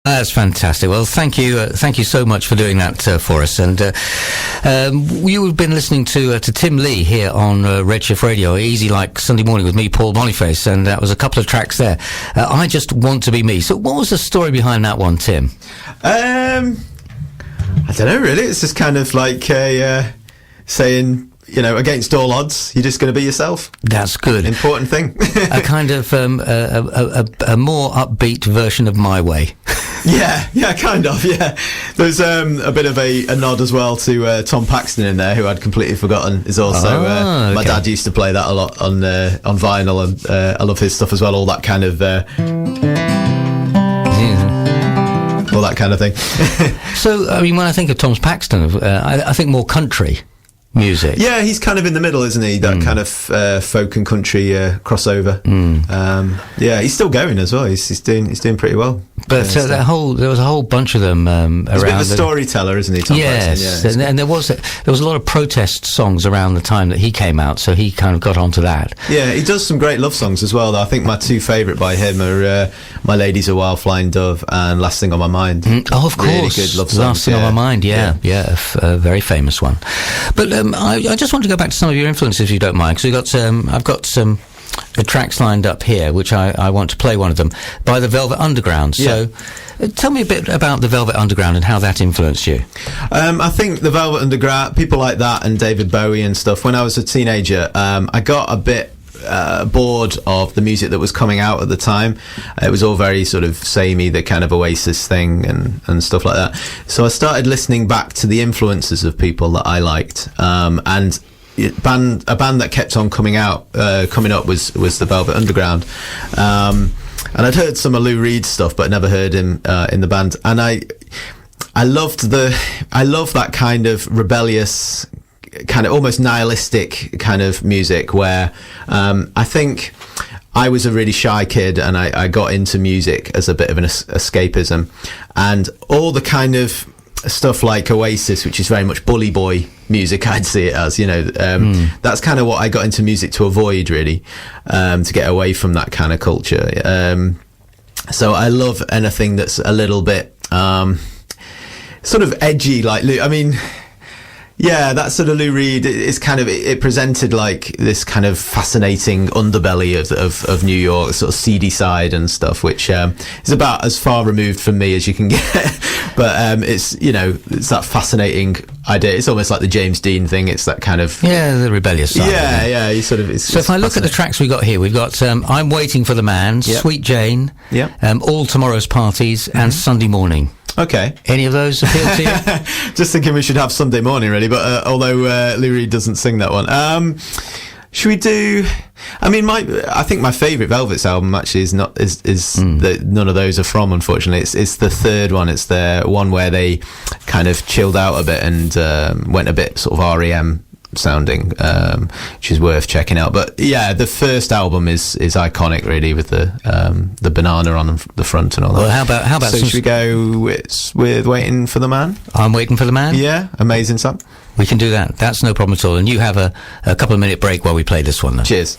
That's fantastic. Well, thank you so much for doing that for us. And you've been listening to Tim Lee here on Redshift Radio, Easy Like Sunday Morning with me, Paul Boniface, and that was a couple of tracks there. I Just Want to Be Me. So what was the story behind that one, Tim? I don't know, really. It's just kind of like saying, you know, against all odds, you're just going to be yourself. That's good. Important thing. A kind of a more upbeat version of My Way. Yeah, kind of, yeah. There's a bit of a nod as well to Tom Paxton in there, who I'd completely forgotten is also... okay. My dad used to play that a lot on vinyl, and I love his stuff as well, all that kind of... all that kind of thing. So, I mean, when I think of Tom Paxton, I think more country music. Yeah, he's kind of in the middle, isn't he? That kind of folk and country crossover. Yeah, he's still going as well. He's doing pretty well. But there was a whole bunch of them around. He's a bit of a storyteller, isn't he, Tom yes, Paxton? Yeah, and there was a lot of protest songs around the time that he came out, so he kind of got onto that. Yeah, he does some great love songs as well, though. I think my two favourite by him are My Lady's a Wild Flying Dove and Last Thing on My Mind. Oh, of course. Really good love songs. Last Thing on My Mind, yeah, a very famous one. But I just want to go back to some of your influences, if you don't mind, because I've got some tracks lined up here, which I want to play one of them, by the Velvet Underground. So tell me a bit about the Velvet Underground and how that influenced you. I think the Velvet Underground, people like that and David Bowie and stuff, when I was a teenager, I got a bit bored of the music that was coming out at the time. It was all very sort of samey, the kind of Oasis thing and stuff like that. So I started listening back to the influences of people that I liked, and a band that kept on coming up was the Velvet Underground, and I'd heard some of Lou Reed's stuff but never heard him in the band, and I love that kind of rebellious, kind of almost nihilistic kind of music where I think I was a really shy kid and I got into music as a bit of an escapism, and all the kind of stuff like Oasis, which is very much bully boy music, I'd see it as, you know, that's kind of what I got into music to avoid, really, to get away from that kind of culture. So I love anything that's a little bit sort of edgy, like yeah, that sort of Lou Reed is kind of, it presented like this kind of fascinating underbelly of New York, sort of seedy side and stuff, which is about as far removed from me as you can get. But it's, you know, it's that fascinating idea. It's almost like the James Dean thing. It's that kind of the rebellious side. Yeah. You sort of. So if I look at the tracks we got here, we've got I'm Waiting for the Man, Sweet Jane, All Tomorrow's Parties, and Sunday Morning. Okay. Any of those appeal to you? Just thinking we should have Sunday Morning, really, but although Lou Reed doesn't sing that one. Should we do... I mean, I think my favourite Velvet's album actually is none of those are from, unfortunately. It's the third one. It's the one where they kind of chilled out a bit and went a bit sort of R.E.M. sounding, which is worth checking out. But yeah, the first album is iconic, really, with the banana on the front and all that. Well, how about so should we go with Waiting for the Man? I'm Waiting for the Man? Yeah, amazing song. We can do that. That's no problem at all. And you have a couple of minute break while we play this one then. Cheers.